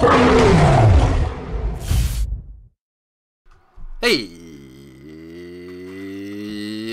Hey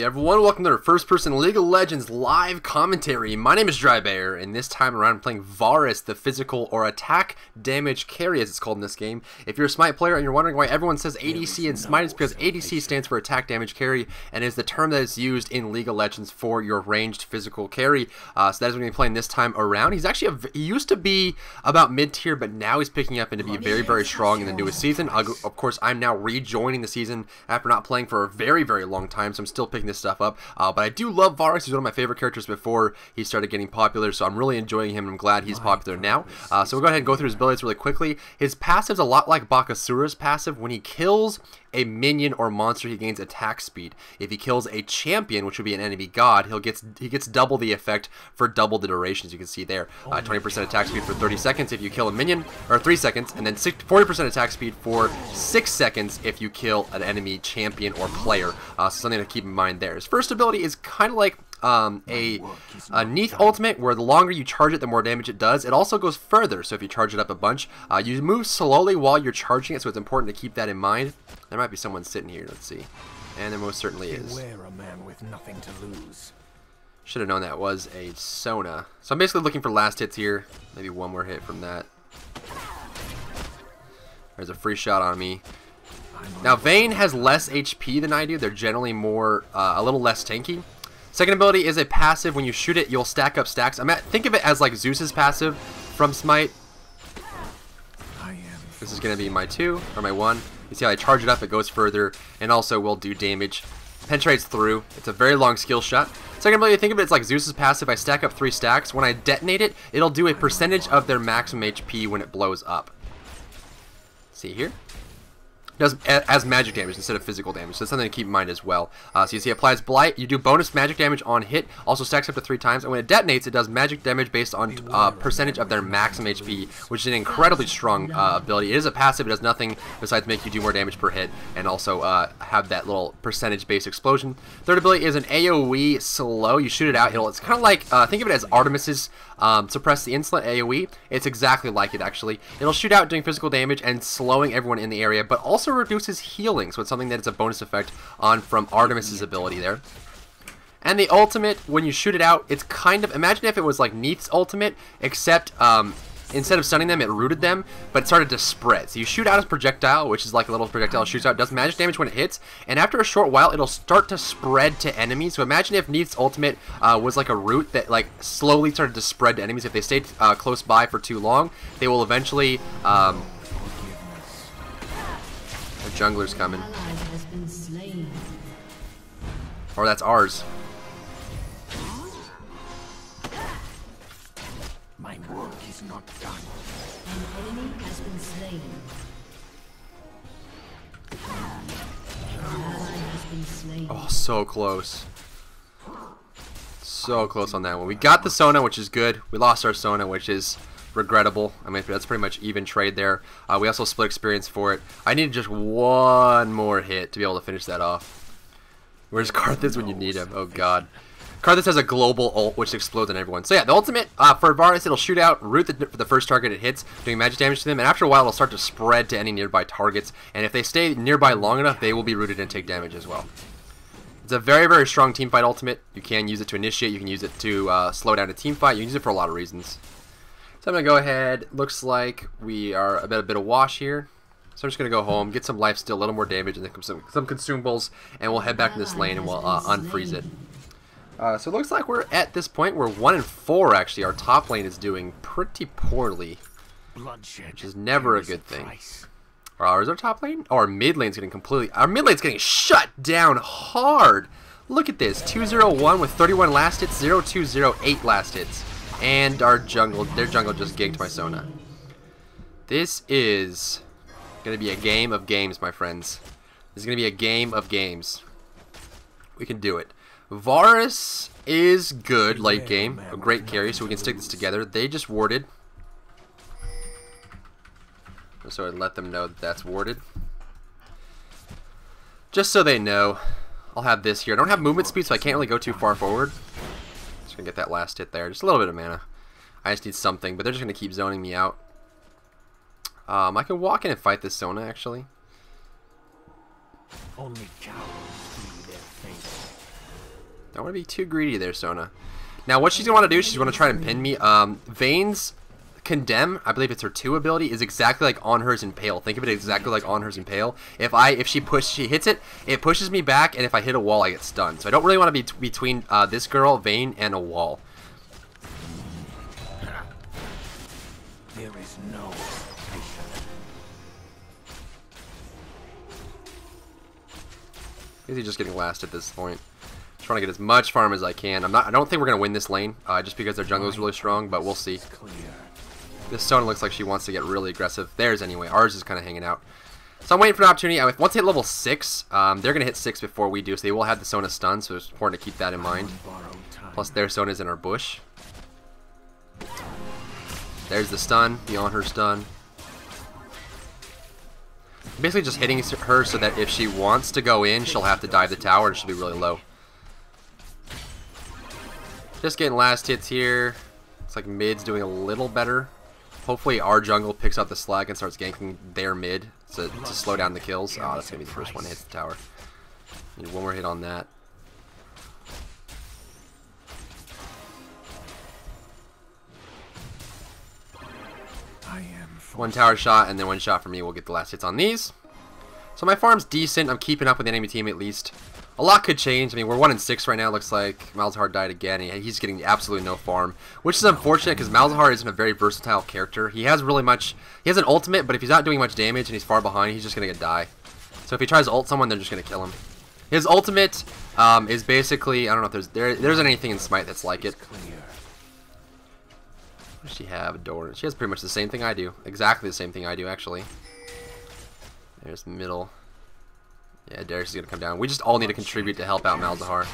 everyone, welcome to our first person League of Legends live commentary. My name is Drybear, and this time around I'm playing Varus, the physical or attack damage carry as it's called in this game. If you're a Smite player and you're wondering why everyone says ADC in Smite, it's because ADC stands for attack damage carry and is the term that is used in League of Legends for your ranged physical carry. So that is what we're going to be playing this time around. He's actually, he used to be about mid-tier, but now he's picking up and to be very, very strong in the newest season. Of course, I'm now rejoining the season after not playing for a very, very long time, so I'm still picking this stuff up. But I do love Varus. He's one of my favorite characters before he started getting popular, so I'm really enjoying him and I'm glad he's popular now. So we'll go ahead and go through his abilities really quickly. His passive's a lot like Bakasura's passive. When he kills a minion or monster, he gains attack speed. If he kills a champion, which would be an enemy god, he gets double the effect for double the duration, as you can see there. 20% attack speed for 30 seconds if you kill a minion, or 3 seconds, and then 40% attack speed for 6 seconds if you kill an enemy champion or player. So something to keep in mind there. His first ability is kind of like a Neath ultimate, where the longer you charge it, the more damage it does. It also goes further, so if you charge it up a bunch, you move slowly while you're charging it, so it's important to keep that in mind. There might be someone sitting here, let's see. And there most certainly is. Beware a man with nothing to lose. Should have known that was a Sona. So I'm basically looking for last hits here. Maybe one more hit from that. There's a free shot on me. Now Vayne has less HP than I do. They're generally more, a little less tanky. Second ability is a passive. When you shoot it, you'll stack up stacks. Think of it as like Zeus's passive from Smite. This is going to be my 2, or my 1. You see how I charge it up, it goes further, and also will do damage. Penetrates through. It's a very long skill shot. Second ability, think of it as like Zeus's passive. I stack up 3 stacks. When I detonate it, it'll do a percentage of their maximum HP when it blows up. See here? Does as magic damage instead of physical damage, so that's something to keep in mind as well. So you see, applies blight. You do bonus magic damage on hit. Also stacks up to 3 times, and when it detonates, it does magic damage based on percentage of their maximum HP, which is an incredibly strong ability. It is a passive. It does nothing besides make you do more damage per hit, and also have that little percentage-based explosion. Third ability is an AOE slow. You shoot it out. It's kind of like think of it as Artemis's suppress the insolent AOE. It's exactly like it actually. It'll shoot out doing physical damage and slowing everyone in the area, but also reduces healing, so it's something that it's a bonus effect on from Artemis's ability there. And the ultimate, when you shoot it out, it's kind of, imagine if it was like Neath's ultimate, except instead of stunning them, it rooted them, but it started to spread. So you shoot out a projectile, which is like a little projectile it shoots out, does magic damage when it hits, and after a short while, it'll start to spread to enemies. So imagine if Neath's ultimate was like a root that like slowly started to spread to enemies. If they stayed close by for too long, they will eventually... The jungler's coming. Or that's ours. My work is not done. An enemy has been slain. An ally has been slain. Oh, so close. So close on that one. We got the Sona, which is good. We lost our Sona, which is regrettable. I mean, that's pretty much even trade there. We also split experience for it. I needed just one more hit to be able to finish that off. Where's Karthus when you need him? Oh god. Karthus has a global ult which explodes on everyone. So yeah, the ultimate for Varus, it'll shoot out, root the first target it hits, doing magic damage to them, and after a while it'll start to spread to any nearby targets, and if they stay nearby long enough, they will be rooted and take damage as well. It's a very, very strong teamfight ultimate. You can use it to initiate, you can use it to slow down a teamfight, you can use it for a lot of reasons. So I'm going to go ahead, looks like we are a bit of wash here. So I'm just going to go home, get some life steal, a little more damage, and then some consumables, and we'll head back to this lane and we'll unfreeze it. So it looks like we're at this point, we're 1-4 actually. Our top lane is doing pretty poorly, which is never a good thing. Is our top lane? Oh, our mid lane's getting our mid lane's getting shut down hard. Look at this, 2-0-1 with 31 last hits, 0-2-0-8 last hits. And their jungle just ginked my Sona. This is going to be a game of games, my friends. This is going to be a game of games. We can do it. Varus is good late game. A great carry, so we can stick this together. They just warded. So I'd let them know that that's warded. Just so they know. I'll have this here. I don't have movement speed, so I can't really go too far forward. Just gonna get that last hit there. Just a little bit of mana. I just need something, but they're just gonna keep zoning me out. I can walk in and fight this Sona, actually. Only cowards flee their fate. Don't want to be too greedy there, Sona. Now, what she's going to want to do, she's going to try and pin me. Vayne's Condemn, I believe it's her 2 ability, is exactly like on hers Impale. Think of it exactly like on hers Impale. If she hits it, it pushes me back, and if I hit a wall, I get stunned. So I don't really want to be between this girl, Vayne, and a wall. There is no salvation. He's just getting last at this point. Trying to get as much farm as I can. I don't think we're gonna win this lane, just because their jungle is really strong, but we'll see. This Sona looks like she wants to get really aggressive. Theirs anyway. Ours is kind of hanging out. So I'm waiting for an opportunity. Once they hit level 6, they're gonna hit 6 before we do, so they will have the Sona stun. So it's important to keep that in mind. Plus their Sona's in our bush. There's the stun. Beyond her stun. Basically just hitting her so that if she wants to go in, she'll have to dive the tower and she'll be really low. Just getting last hits here. Looks like mid's doing a little better. Hopefully our jungle picks up the slack and starts ganking their mid to slow down the kills. Oh, that's going to be the first one to hit the tower. Need one more hit on that. One tower shot and then one shot for me. We'll get the last hits on these. So my farm's decent. I'm keeping up with the enemy team at least. A lot could change. I mean, we're 1-6 right now. Looks like Malzahar died again. He's getting absolutely no farm, which is unfortunate because Malzahar isn't a very versatile character. He has an ultimate, but if he's not doing much damage and he's far behind, he's just going to die. So if he tries to ult someone, they're just going to kill him. His ultimate is basically, I don't know if there isn't anything in Smite that's like it. What does she have? A door. She has pretty much the same thing I do. Exactly the same thing I do, actually. There's middle. Yeah, Darius is going to come down. We just all need to contribute to help out Malzahar.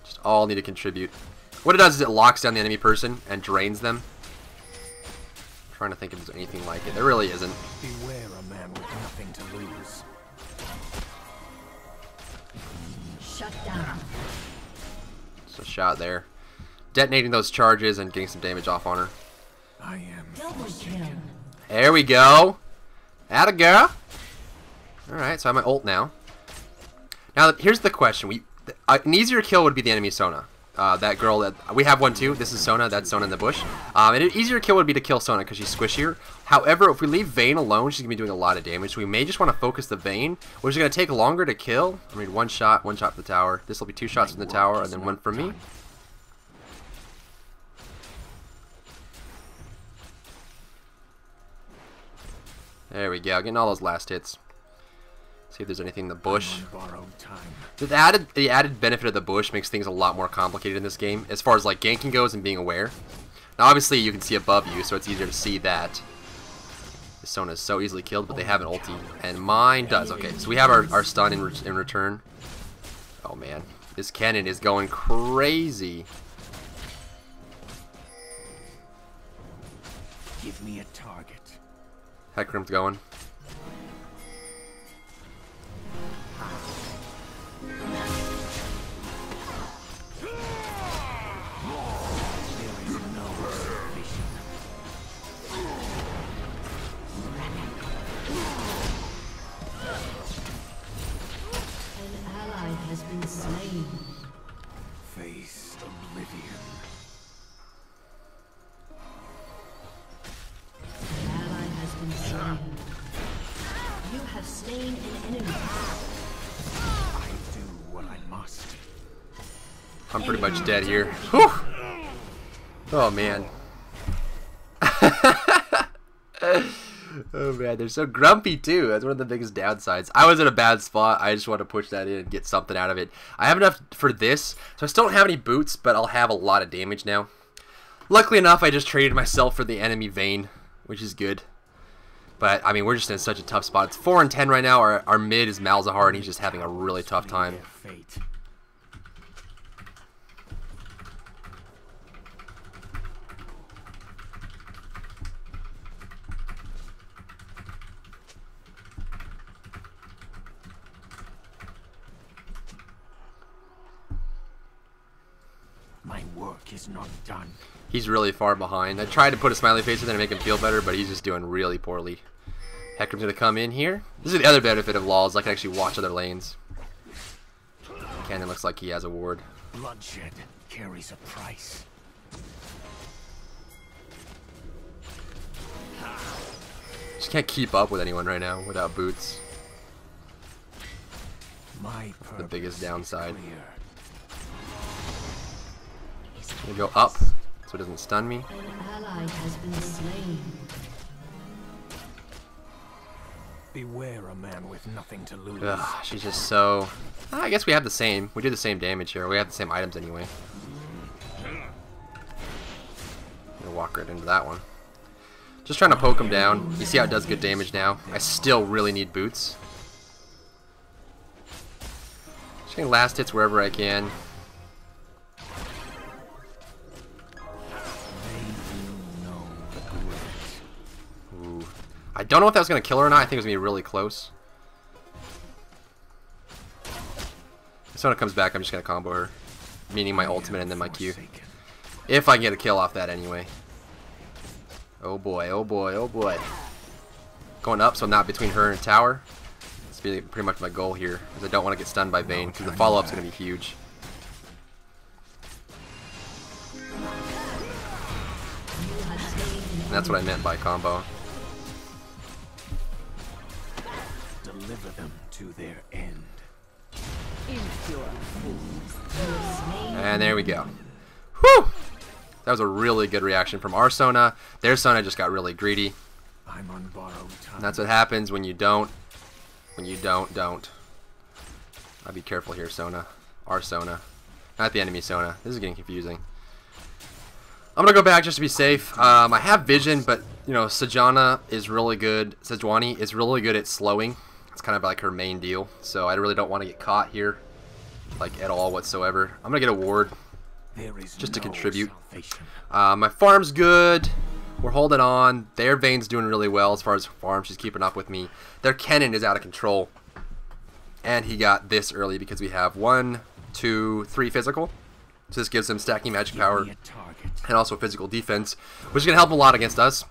Just all need to contribute. What it does is it locks down the enemy person and drains them. I'm trying to think if there's anything like it. There really isn't. Beware a man with nothing to lose. Shut down. Just a shot there. Detonating those charges and getting some damage off on her. I am Double kill. There we go. Atta girl. Alright, so I have my ult now. Now, here's the question. An easier kill would be the enemy Sona. That girl that... We have one too. This is Sona. That's Sona in the bush. And an easier kill would be to kill Sona because she's squishier. However, if we leave Vayne alone, she's going to be doing a lot of damage. So we may just want to focus the Vayne, which is going to take longer to kill. I mean, one shot from the tower. This will be 2 shots from the tower and then 1 from me. There we go, getting all those last hits. See if there's anything in the bush. The added benefit of the bush makes things a lot more complicated in this game, as far as like ganking goes and being aware. Now obviously you can see above you, so it's easier to see that. This Sona is so easily killed, but they have an ulti, and mine does. Okay, so we have our stun in return. Oh man, this cannon is going crazy. Give me a target. Hecarim's going. An ally has been slain. Face oblivion. An ally has been slain. You have slain an enemy. I do what I must. I'm pretty much dead here. Whew. Oh man. Oh man, they're so grumpy too. That's one of the biggest downsides. I was in a bad spot. I just want to push that in and get something out of it. I have enough for this, so I still don't have any boots, but I'll have a lot of damage now. Luckily enough, I just traded myself for the enemy Vayne, which is good. But, I mean, we're just in such a tough spot. It's 4-10 right now. Our mid is Malzahar, and he's just having a really tough time. Fate. My work is not done. He's really far behind. I tried to put a smiley face in there to make him feel better, but he's just doing really poorly. Hecarim's going to come in here. This is the other benefit of LoL, is I can actually watch other lanes. Cannon looks like he has a ward. Bloodshed carries a price. Just can't keep up with anyone right now without boots. My The biggest downside. clear. I'm going to go up so it doesn't stun me. An ally has been slain. Beware a man with nothing to lose. Ugh, she's just so... I guess we have the same. We do the same damage here. We have the same items anyway. I'm gonna walk right into that one. Just trying to poke him down. You see how it does good damage now? I still really need boots. Just getting last hits wherever I can. Ooh. I don't know if that was going to kill her or not. I think it was going to be really close. If Sona comes back, I'm just going to combo her. Meaning my ultimate and then my Q. If I can get a kill off that anyway. Oh boy, oh boy, oh boy. Going up, so I'm not between her and tower. That's pretty much my goal here. Because I don't want to get stunned by Vayne. Because the follow-up's going to be huge. And that's what I meant by combo. Deliver them to their end. And there we go. Whew! That was a really good reaction from our Sona. Their Sona just got really greedy. I'm on borrowed time. And that's what happens when you don't. When you don't. I'll be careful here, Sona. Our Sona. Not the enemy Sona. This is getting confusing. I'm gonna go back just to be safe. I have vision, but you know, Sejuani is really good. Sejuani is really good at slowing. It's kind of like her main deal. So I really don't want to get caught here, like at all whatsoever. I'm gonna get a ward just to contribute. My farm's good. We're holding on. Their Vayne's doing really well as far as farm. She's keeping up with me. Their Kennen is out of control, and he got this early because we have 1, 2, 3 physical. So this gives him stacking magic power and also physical defense, which is going to help a lot against us.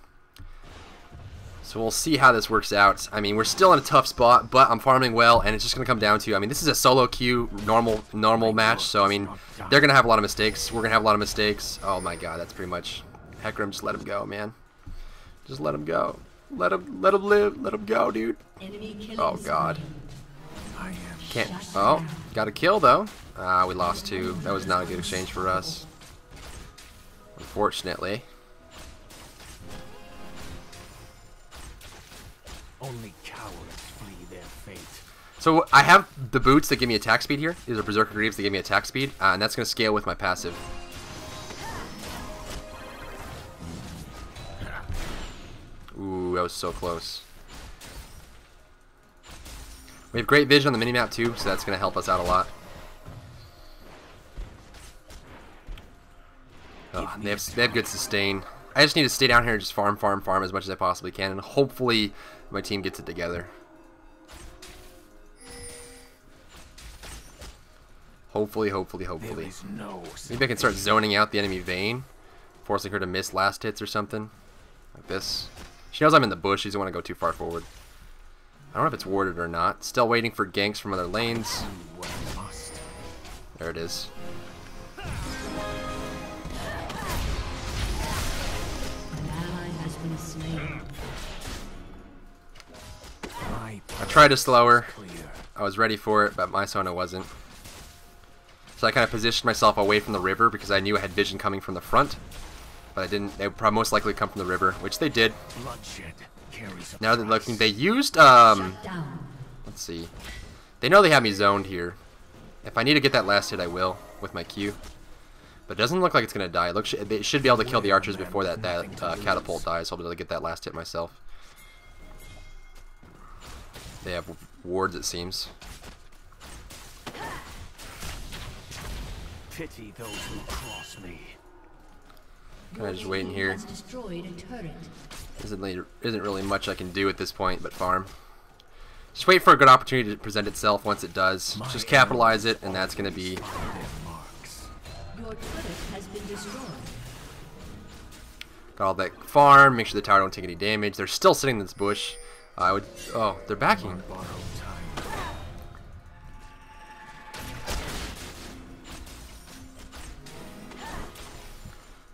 So we'll see how this works out. I mean, we're still in a tough spot, but I'm farming well, and it's just going to come down to, I mean, this is a solo queue normal match, so I mean, they're going to have a lot of mistakes. We're going to have a lot of mistakes. Oh my god, that's pretty much... Hecarim, just let him go, man. Just let him go. Let him live. Let him go, dude. Oh god. Can't... Oh, got a kill, though. Ah, we lost 2. That was not a good exchange for us. Unfortunately. Only cowards flee their fate. So I have the boots that give me attack speed here. These are Berserker Greaves that give me attack speed, and that's going to scale with my passive. Ooh, that was so close. We have great vision on the minimap too, so that's going to help us out a lot. Oh, they have good sustain. I just need to stay down here and just farm as much as I possibly can, and hopefully my team gets it together. Hopefully. Maybe I can start zoning out the enemy Vayne, forcing her to miss last hits or something. Like this. She knows I'm in the bush, she doesn't want to go too far forward. I don't know if it's warded or not. Still waiting for ganks from other lanes. There it is. I tried to slow her. I was ready for it, but my Sona wasn't. So I kind of positioned myself away from the river because I knew I had vision coming from the front. But I didn't. They would probably most likely come from the river, which they did. Now they're looking. They used let's see. They know they have me zoned here. If I need to get that last hit, I will with my Q. But it doesn't look like it's gonna die. They should be able to kill the archers before that catapult dies. So I'll be able to get that last hit myself. They have wards, it seems. Pity those who cross me. Kind of just waiting here. Isn't really much I can do at this point but farm. Just wait for a good opportunity to present itself. Once it does, just capitalize it, and that's going to be... Your turret has been destroyed. Got all that farm. Make sure the tower don't take any damage. They're still sitting in this bush. I would. Oh, they're backing.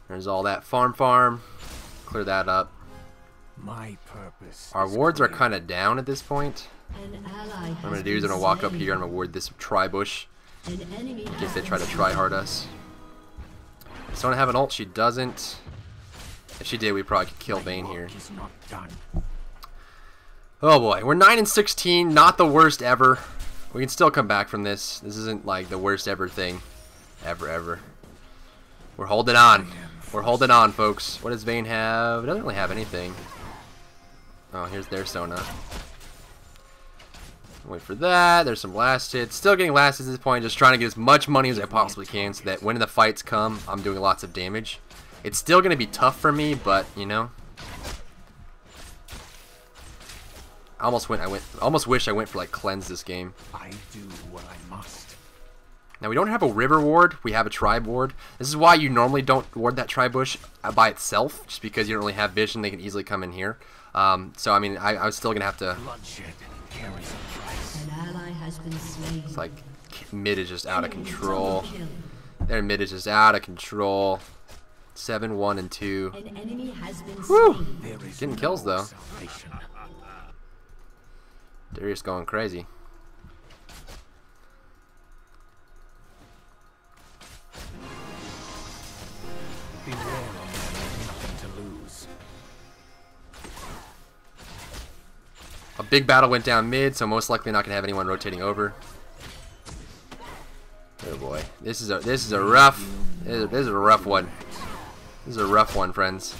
There's all that farm. Clear that up. My purpose. Our wards are kind of down at this point. An ally What I'm going to do is I'm going to walk up here. I'm going to ward this tri-bush in case they try to try-hard us. Does someone have an ult? She doesn't. If she did, we probably could kill Vayne here. Oh boy, we're 9-16. Not the worst ever. We can still come back from this. This isn't like the worst ever thing. Ever. We're holding on. We're holding on, folks. What does Vayne have? It doesn't really have anything. Oh, here's their Sona. Wait for that. There's some last hits. Still getting last hits at this point. Just trying to get as much money as I possibly can so that when the fights come, I'm doing lots of damage. It's still going to be tough for me, but, you know. I almost wish I went for, like, cleanse this game. I do what I must. Now, we don't have a river ward. We have a tribe ward. This is why you normally don't ward that tri-bush by itself, just because you don't really have vision. They can easily come in here. So, I mean, I was still going to have to... Bloodshed carries a price. An ally has been slain. It's like mid is just out of control. Their mid is just out of control. 7, 1, and 2. An enemy has been Woo! slain. Getting kills, though. Darius going crazy. Beware of them, nothing to lose. A big battle went down mid, so most likely not gonna have anyone rotating over. Oh boy, this is a rough one. This is a rough one, friends.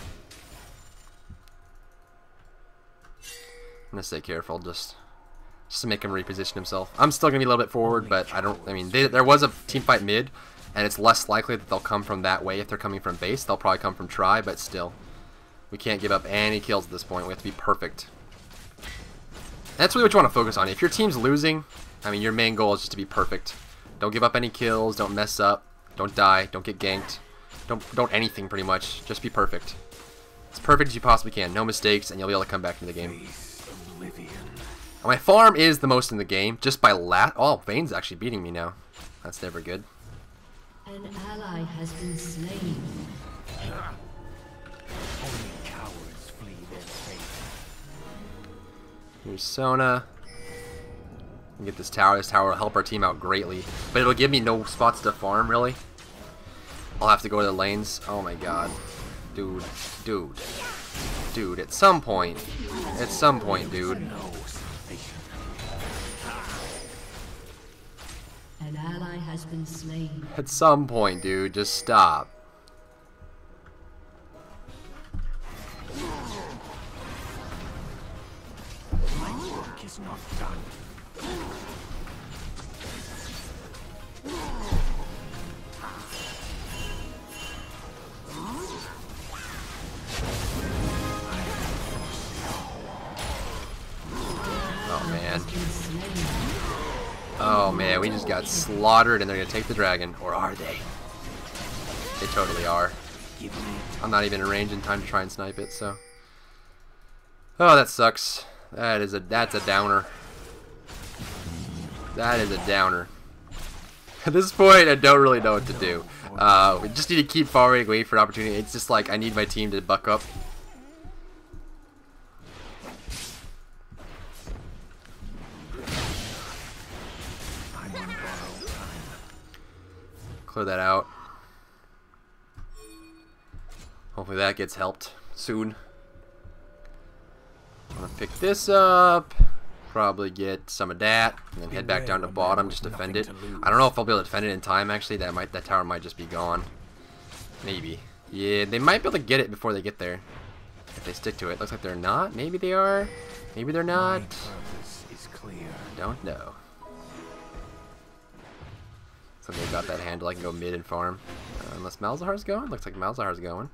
I'm gonna stay careful, just to make him reposition himself. I'm still gonna be a little bit forward, but I mean, there was a team fight mid, and it's less likely that they'll come from that way. If they're coming from base, they'll probably come from tri, but still, we can't give up any kills at this point. We have to be perfect. That's really what you want to focus on. If your team's losing, I mean, your main goal is just to be perfect. Don't give up any kills. Don't mess up. Don't die. Don't get ganked. Don't anything, pretty much. Just be perfect. As perfect as you possibly can. No mistakes, and you'll be able to come back into the game. My farm is the most in the game, just by Oh, Vayne's actually beating me now. That's never good. An ally has been slain. Only cowards flee their fate. Here's Sona. Get this tower. This tower will help our team out greatly, but it'll give me no spots to farm, really. I'll have to go to the lanes. Oh my god. Dude. At some point, dude. An ally has been slain. At some point, dude, just stop. My work is not done. Oh man, we just got slaughtered and they're gonna take the dragon. Or are they? They totally are. I'm not even in range in time to try and snipe it, so. Oh, that sucks. That's a downer. That is a downer. At this point, I don't really know what to do. We just need to keep forwarding, wait for an opportunity. It's just like I need my team to buck up. Clear that out. Hopefully that gets helped soon. I'm gonna pick this up, probably get some of that, and then head back down to bottom, just defend it. I don't know if I'll be able to defend it in time. Actually, that tower might just be gone. Maybe. Yeah, they might be able to get it before they get there if they stick to it. Looks like they're not. Maybe they are. Maybe they're not. My purpose is clear. Don't know. So they've got that handle. I can go mid and farm. Unless Malzahar's going? Looks like Malzahar's going.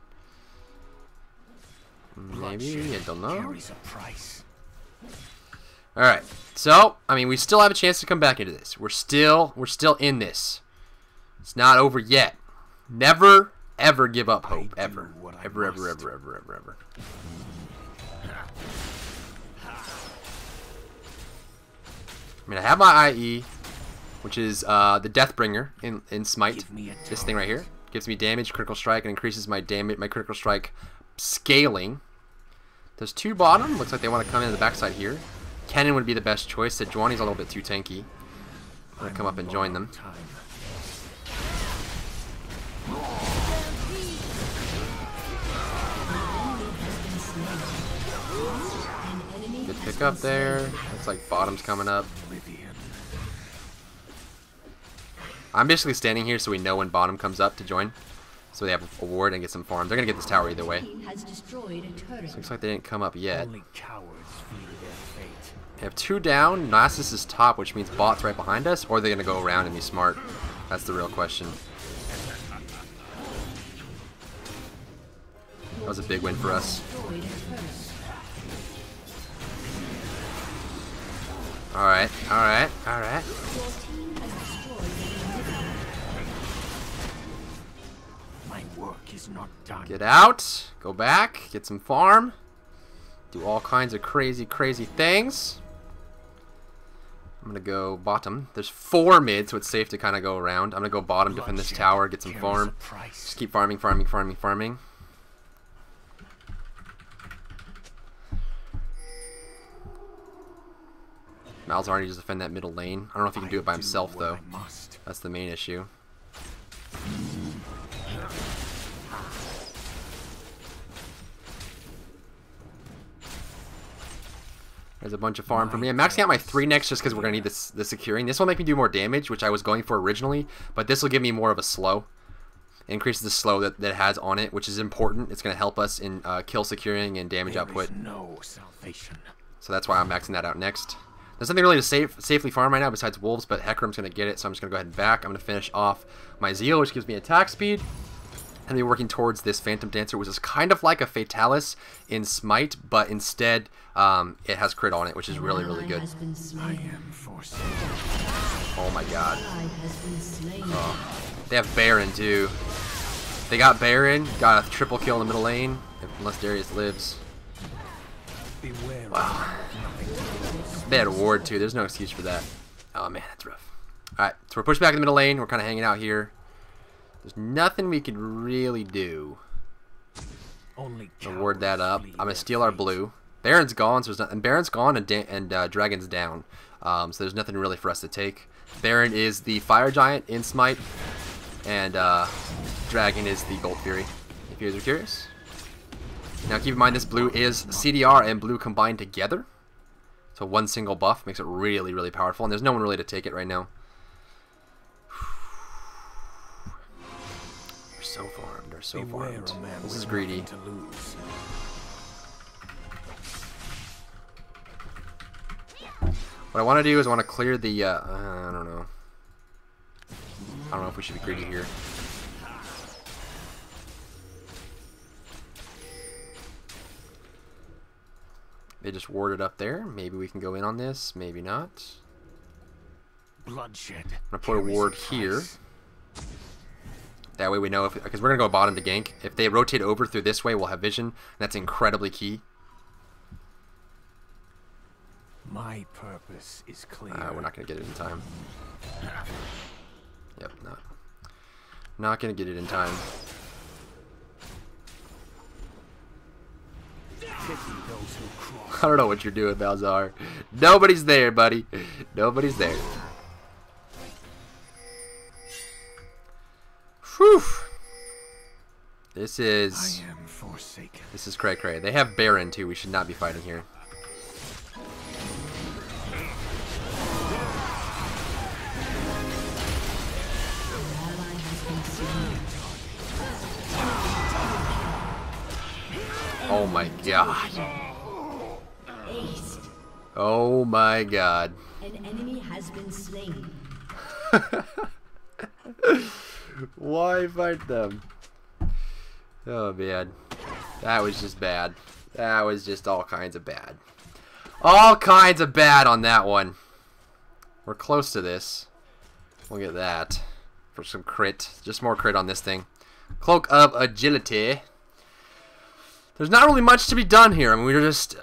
Maybe, I don't know. Alright, so, I mean, we still have a chance to come back into this. We're still in this. It's not over yet. Never ever give up hope. I do Ever. what I Ever, ever, must. ever, ever, ever, ever. I mean, I have my IE, which is the Deathbringer in Smite. Give me a This thing right here gives me damage, critical strike, and increases my critical strike scaling. There's 2 bottom. Looks like they want to come in the backside here. Kennen would be the best choice. Sejuani's a little bit too tanky. I'm gonna come up and join them. Time. Good pick up there. Looks like bottom's coming up. Oblivion. I'm basically standing here so we know when bottom comes up to join. So they have a ward and get some farms. They're gonna get this tower either way. Team has destroyed a turret. So looks like they didn't come up yet. Only cowards feel their fate. They have 2 down. Nasus is top, which means bot's right behind us, or they're gonna go around and be smart. That's the real question. That was a big win for us. Destroyed a turret. Alright, alright, alright. Your team has destroyed an inhibitor. My work is not done. Get out. Go back. Get some farm. Do all kinds of crazy, crazy things. I'm going to go bottom. There's 4 mid, so it's safe to kind of go around. I'm going to go bottom, defend this tower, get some Carries farm. a price. Just keep farming, farming, farming, farming. Malzahar needs to defend that middle lane. I don't know if he can do it by I himself, what though. I must. That's the main issue. There's a bunch of farm for me. I'm maxing out my 3 next just because we're going to need the securing. This will make me do more damage, which I was going for originally, but this will give me more of a slow. Increases the slow that it has on it, which is important. It's going to help us in kill securing and damage There output. is no salvation. So that's why I'm maxing that out next. There's nothing really to safely farm right now besides wolves, but Hecarim's going to get it, so I'm just going to go ahead and back. I'm going to finish off my Zeal, which gives me attack speed. And then working towards this Phantom Dancer, which is kind of like a Fatalis in Smite, but instead it has crit on it, which is really, really good. Has been I slain. am forsaken. Oh my god. Ally has been slain. They have Baron too. They got Baron, got a triple kill in the middle lane, unless Darius lives. Beware. Wow. They had a ward too, there's no excuse for that. Oh man, that's rough. Alright, so we're pushed back in the middle lane, we're kind of hanging out here. There's nothing we can really do Only to ward that cowards up. flee I'm going their to steal our fate. blue. Baron's gone, so there's nothing. Baron's gone and Dragon's down. So there's nothing really for us to take. Baron is the Fire Giant in Smite, and Dragon is the Gold Fury, if you guys are curious. Now keep in mind this blue is CDR and blue combined together. So one single buff makes it really, really powerful, and there's no one really to take it right now. They're so farmed, they're so Beware farmed. a man This is with greedy. nothing to lose. What I want to do is I want to clear the, I don't know. I don't know if we should be greedy here. They just warded up there. Maybe we can go in on this. Maybe not. Bloodshed. I'm going to put a carries ward here. That way we know if, because we're going to go bottom to gank. If they rotate over through this way, we'll have vision. And that's incredibly key. My purpose is clear. We're not going to get it in time. Yep, not going to get it in time. Pity those who cross. I don't know what you're doing, Malzahar. Nobody's there, buddy. Nobody's there. Whew. This I is am forsaken. cray cray. They have Baron too. We should not be fighting here. Ally has been slain. Oh my god. Aced. Oh my god. An enemy has been slain. Why fight them? Oh man. That was just bad. That was just all kinds of bad. All kinds of bad on that one. We're close to this. We'll get that. For some crit. Just more crit on this thing. Cloak of Agility. There's not really much to be done here. I mean, we're just...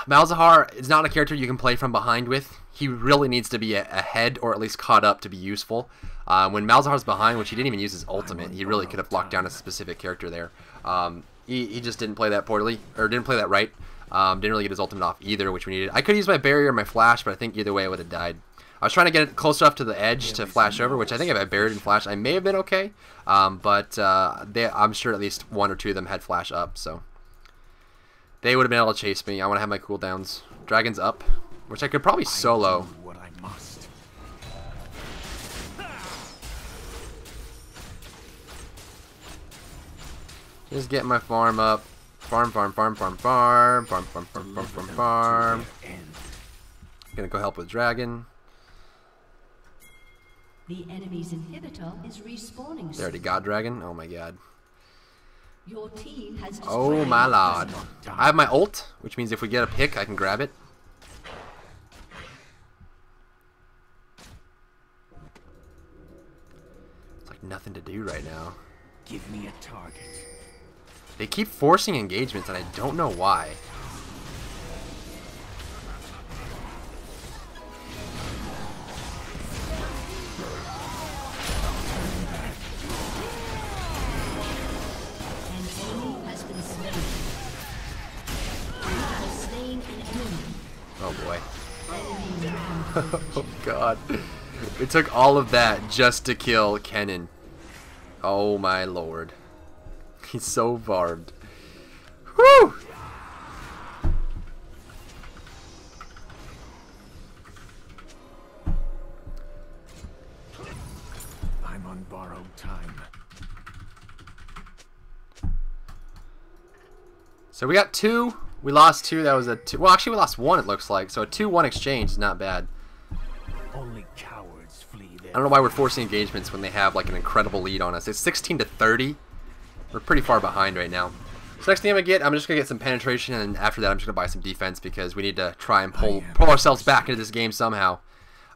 Malzahar is not a character you can play from behind with. He really needs to be ahead or at least caught up to be useful. When Malzahar's behind, which he didn't even use his ultimate, he really could have locked down a specific character there. He just didn't play that poorly, or didn't play that right. Didn't really get his ultimate off either, which we needed. I could use my barrier or my flash, but I think either way I would have died. I was trying to get it close enough to the edge to flash over, which I think if I buried and flash, I may have been okay. But I'm sure at least one or two of them had flash up, so they would have been able to chase me. I want to have my cooldowns. Dragon's up, which I could probably solo. What I must. Just getting my farm up. Farm. Gonna go help with dragon. The enemy's inhibitor is respawning. They already got dragon. Oh my god. Your team has Oh my lord. I have my ult, which means if we get a pick, I can grab it. It's like nothing to do right now. Give me a target. They keep forcing engagements, and I don't know why. An enemy has been slain. You have slain an enemy. Oh boy. Enemy rampage. Oh god. It took all of that just to kill Kennen. Oh my lord. He's so barbed. Whew! I'm on borrowed time. So we got 2. We lost 2. That was a 2. Well, actually we lost 1 it looks like. So a 2-1 exchange is not bad. Only cowards flee there. I don't know why we're forcing engagements when they have like an incredible lead on us. It's 16-30. We're pretty far behind right now. So next thing I'm just gonna get some penetration, and after that I'm just gonna buy some defense because we need to try and pull ourselves back into this game somehow.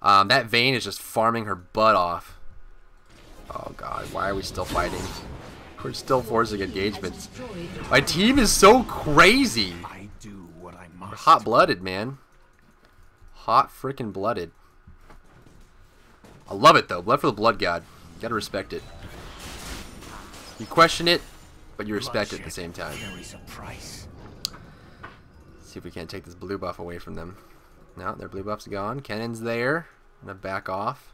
That Vayne is just farming her butt off. Oh god, why are we still fighting? We're still forcing engagements. My team is so crazy. I do what I must. Hot-blooded, man. Hot freaking blooded. I love it though. Blood for the blood god. You gotta respect it. You question it, but you respect it at the same time. Carries a price. See if we can't take this blue buff away from them. No, their blue buff's gone. Kennen's there. I'm gonna back off.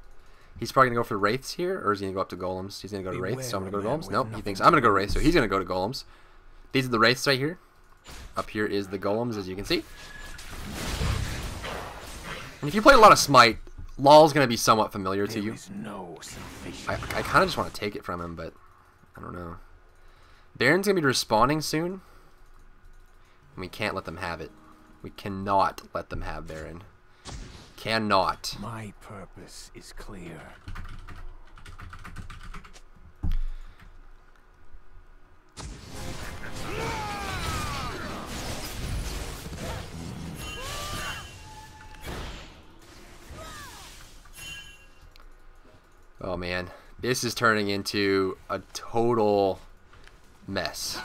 He's probably gonna go for Wraiths here, or is he gonna go up to Golems? He's gonna go to Wraiths, so I'm gonna go to Golems. Nope, he thinks I'm gonna go Wraiths, so he's gonna go to Golems. These are the Wraiths right here. Up here is the Golems, as you can see. And if you play a lot of Smite, LoL's gonna be somewhat familiar to you. No salvation. I kind of just want to take it from him, but I don't know. Baron's gonna be respawning soon, and we can't let them have it. We cannot let them have Baron. Cannot. My purpose is clear. Oh man, this is turning into a total mess.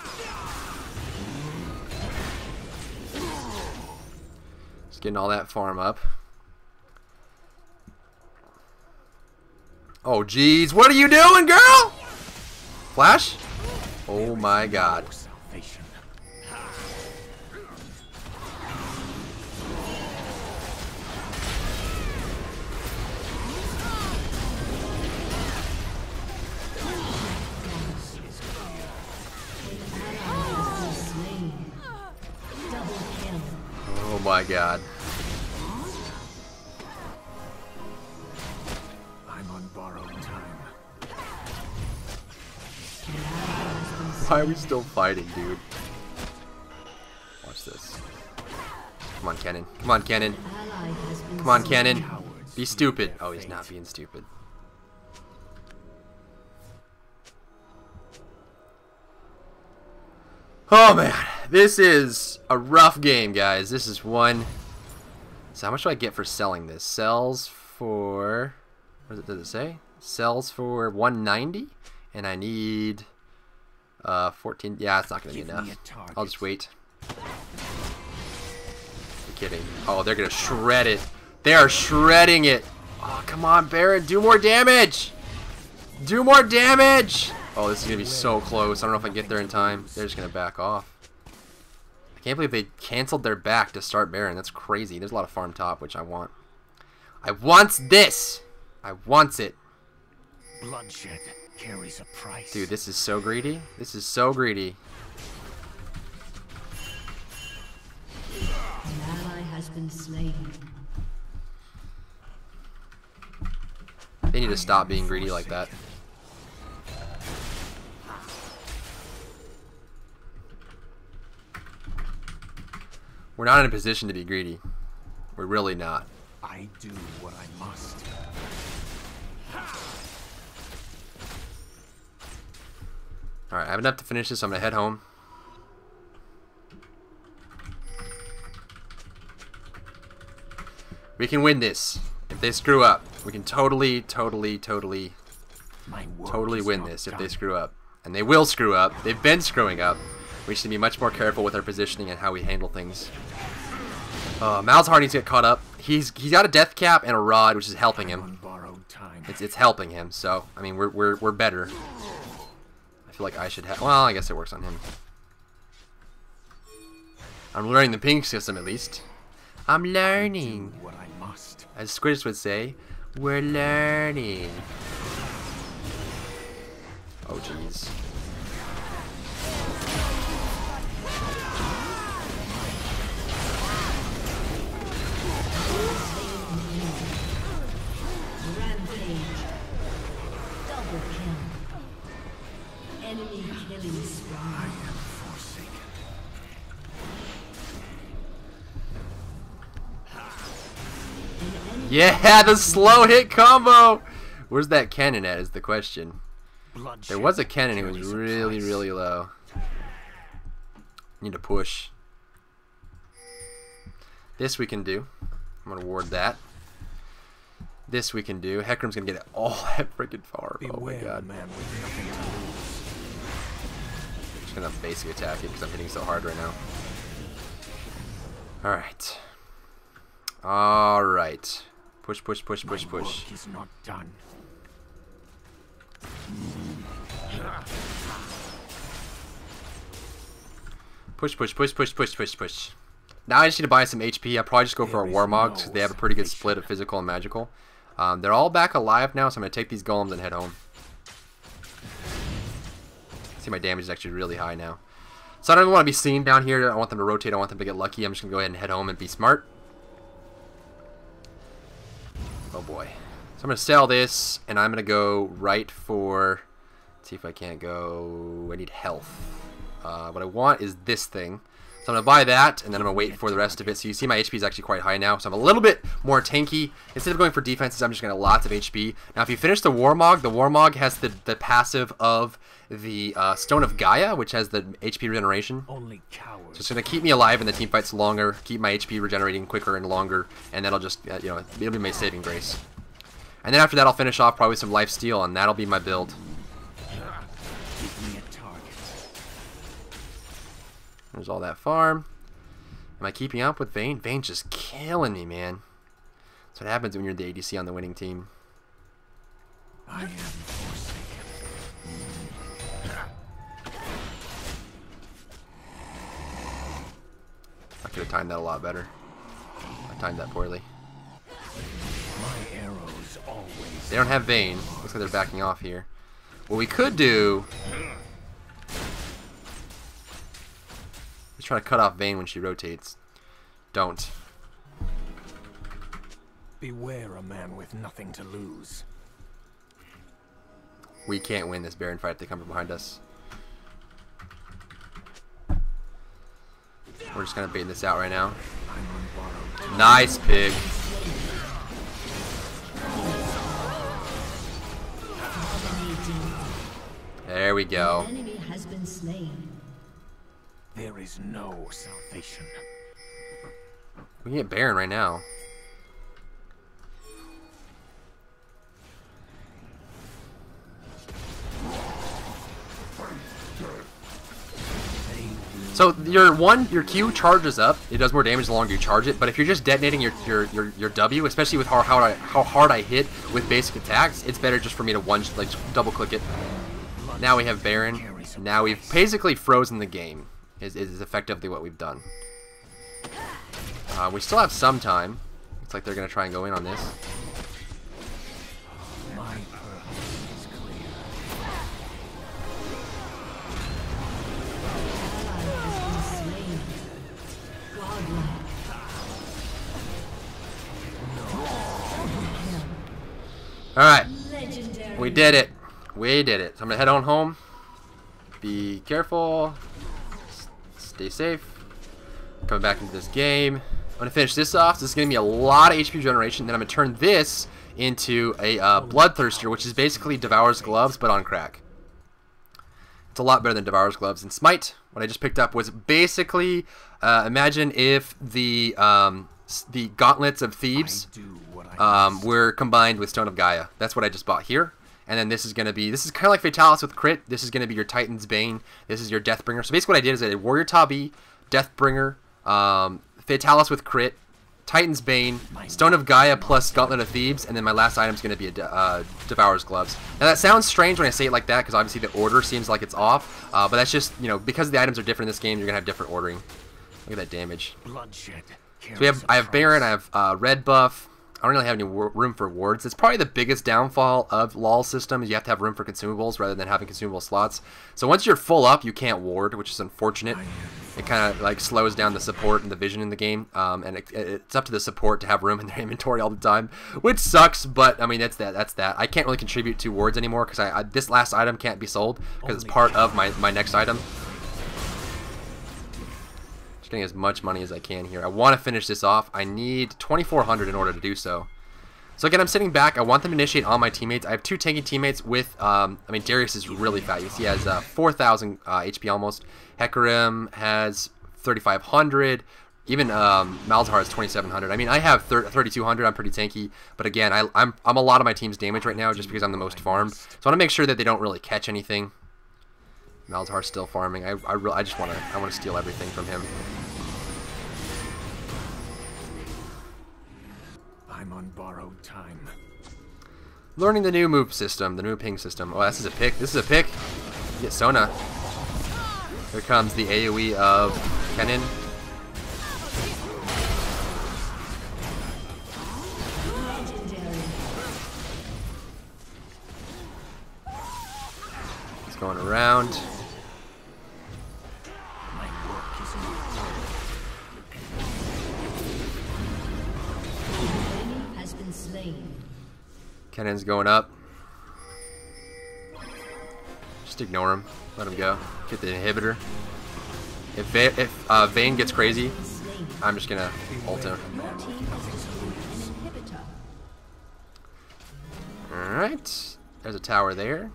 Just getting all that farm up. Oh geez, what are you doing, girl? Flash? Oh my god. No salvation. Oh my god. I'm on borrowed time. Why are we still fighting, dude? Watch this. Come on, Kennen. Come on, Kennen. Come on, Kennen. Be stupid. Oh, he's not being stupid. Oh man, this is a rough game, guys. This is one. So how much do I get for selling this? Sells for, what does it say? Sells for 190, and I need 14. Yeah, it's not gonna be Give me enough. a target. I'll just wait. You're kidding. Oh, they're gonna shred it. They are shredding it. Oh, come on, Baron. Do more damage. Do more damage. Oh, this is gonna be so close. I don't know if I can get there in time. They're just gonna back off. I can't believe they canceled their back to start Baron. That's crazy. There's a lot of farm top, which I want. I want this. I want it. Bloodshed carries a price. Dude, this is so greedy. This is so greedy. An ally has been slain. They need to stop being greedy like that. We're not in a position to be greedy. We're really not. I do what I must. Alright, I have enough to finish this, so I'm going to head home. We can win this. If they screw up, we can totally My work is win not this if done. they screw up. And they will screw up. They've been screwing up. We should be much more careful with our positioning and how we handle things. Malzahar needs to get caught up. He's got a death cap and a rod, which is helping him. On borrowed time. It's helping him. So I mean, we're better. I feel like I should have. Well, I guess it works on him. I'm learning the ping system at least. I'm learning. Do what I must. As Squids would say, we're learning. Oh jeez. Rampage. Double kill. Enemy killing spree. Forsaken. Yeah, the slow hit combo. Where's that cannon at? Is the question. Bloodshed There was a cannon who was carries a really, price. really low. Need to push. This we can do. I'm gonna ward that. This we can do. Hecarim's gonna get it all that freaking far. Oh my Beware, god. man with nothing to lose. Just gonna basic attack it because I'm hitting so hard right now. Alright. Alright. Push, push, push, push, My push. work is not done. Push, push, push, push, push, push, push. Now I just need to buy some HP. I'll probably just go for a There is Warmog no because they have a pretty good salvation. split of physical and magical. They're all back alive now, so I'm going to take these golems and head home. See, my damage is actually really high now. So I don't want to be seen down here. I want them to rotate. I want them to get lucky. I'm just going to go ahead and head home and be smart. Oh boy. So I'm going to sell this, and I'm going to go right for... Let's see if I can't go... I need health. What I want is this thing. So I'm going to buy that, and then I'm going to wait for the rest of it. So you see my HP is actually quite high now, so I'm a little bit more tanky. Instead of going for defenses, I'm just going to lots of HP. Now if you finish the Warmog has the passive of the Stone of Gaia, which has the HP regeneration. Only So cowards. it's going to keep me alive in the team fights longer, keep my HP regenerating quicker and longer, and that'll just, you know, it'll be my saving grace. And then after that, I'll finish off probably some lifesteal, and that'll be my build. Give me a target. There's all that farm. Am I keeping up with Vayne? Vayne's just killing me, man. That's what happens when you're the ADC on the winning team. I am forsaken. I could have timed that a lot better. I timed that poorly. My arrows always. They don't have Vayne. Looks like they're backing off here. What we could do is try to cut off Vayne when she rotates. Don't. Beware a man with nothing to lose. We can't win this Baron fight if they come from behind us. We're just gonna bait this out right now. I'm on borrowed. Nice pig. There we go. An enemy has been slain. There is no salvation. We can get Baron right now. So your Q charges up. It does more damage the longer you charge it. But if you're just detonating your W, especially with how hard I hit with basic attacks, it's better just for me to double click it. Now we have Baron. Now we've basically frozen the game. Is effectively what we've done. We still have some time. Looks like they're gonna try and go in on this. Alright, we did it. We did it. So I'm going to head on home. Be careful. Stay safe. Coming back into this game. I'm going to finish this off. This is going to be a lot of HP generation. Then I'm going to turn this into a Bloodthirster, which is basically Devourer's Gloves, but on crack. It's a lot better than Devourer's Gloves. And Smite, what I just picked up, was basically, imagine if the Gauntlets of Thebes were combined with Stone of Gaia. That's what I just bought here. And then this is kind of like Fatalis with crit. This is going to be your Titan's Bane. This is your Deathbringer. So basically what I did is I did Warrior Tabi, Deathbringer, Fatalis with crit, Titan's Bane, Stone of Gaia plus Gauntlet of Thebes, and then my last item is going to be a Devourer's Gloves. Now that sounds strange when I say it like that, because obviously the order seems like it's off, but that's just, you know, because the items are different in this game, you're going to have different ordering. Look at that damage. Bloodshed. So I have Baron, I have red buff. I don't really have any room for wards. It's probably the biggest downfall of LoL systems. You have to have room for consumables rather than having consumable slots. So once you're full up, you can't ward, which is unfortunate. It kind of like slows down the support and the vision in the game, and it's up to the support to have room in their inventory all the time, which sucks. But I mean, that's that. I can't really contribute to wards anymore because this last item can't be sold because it's part of my next item. Just getting as much money as I can here. I want to finish this off. I need 2,400 in order to do so. So again, I'm sitting back. I want them to initiate all my teammates. I have two tanky teammates with, I mean, Darius is really fast. You see, he has 4,000 HP almost. Hecarim has 3,500. Even Malzahar has 2,700. I mean, I have 3,200. I'm pretty tanky. But again, I'm a lot of my team's damage right now just because I'm the most farmed. So I want to make sure that they don't really catch anything. Malzahar's still farming. I just want to steal everything from him. I'm on borrowed time. Learning the new move system, the new ping system. Oh, this is a pick. This is a pick. Get Sona. Here comes the AoE of Kennen. It's going around. Kennen's going up. Just ignore him. Let him go. Get the inhibitor. If Vayne gets crazy, I'm just gonna ult him. Alright. There's a tower there.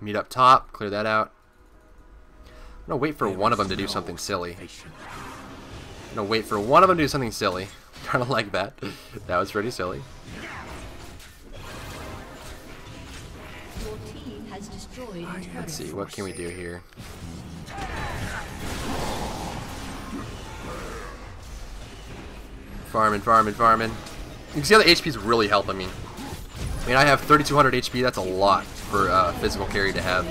Meet up top. Clear that out. I'm gonna wait for one of them to do something silly. I'm gonna wait for one of them to do something silly. Kind of like that. That was pretty silly. Let's see, what can we do here? Farming. You can see how the HP is really helping me. I mean, I have 3,200 HP. That's a lot for physical carry to have.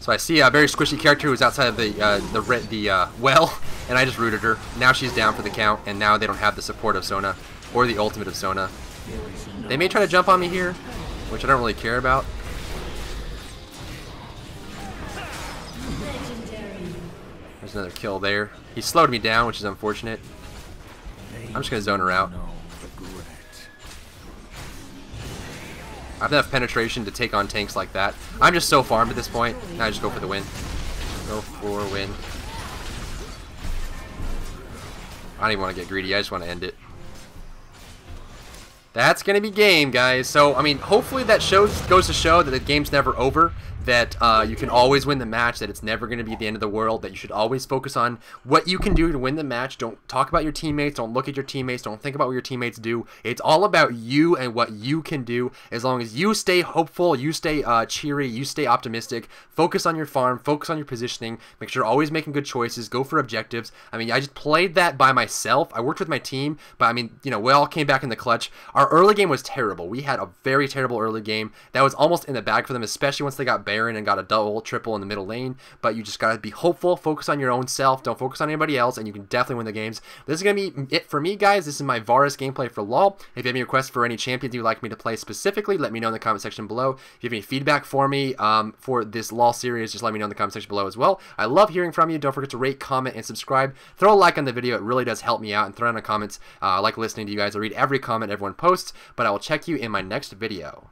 So I see a very squishy character who's outside of the well, and I just rooted her. Now she's down for the count, and now they don't have the support of Sona or the ultimate of Sona. They may try to jump on me here, which I don't really care about. There's another kill there. He slowed me down, which is unfortunate. I'm just gonna zone her out. I have enough penetration to take on tanks like that. I'm just so farmed at this point. Now I just go for the win. Go for win. I don't even want to get greedy. I just want to end it. That's going to be game, guys. So, I mean, hopefully that goes to show that the game's never over. that you can always win the match, that it's never going to be the end of the world, that you should always focus on what you can do to win the match. Don't talk about your teammates. Don't look at your teammates. Don't think about what your teammates do. It's all about you and what you can do. As long as you stay hopeful, you stay cheery, you stay optimistic, focus on your farm, focus on your positioning, make sure you're always making good choices, go for objectives. I mean, I just played that by myself. I worked with my team, but I mean, you know, we all came back in the clutch. Our early game was terrible. We had a very terrible early game. That was almost in the bag for them, especially once they got Baron and got a double, triple in the middle lane. But you just got to be hopeful, focus on your own self, don't focus on anybody else, and you can definitely win the games. This is going to be it for me, guys. This is my Varus gameplay for LoL. If you have any requests for any champions you'd like me to play specifically, let me know in the comment section below. If you have any feedback for me for this LoL series, just let me know in the comment section below as well. I love hearing from you. Don't forget to rate, comment, and subscribe. Throw a like on the video. It really does help me out. And throw in the comments. I like listening to you guys. I read every comment everyone posts, but I will check you in my next video.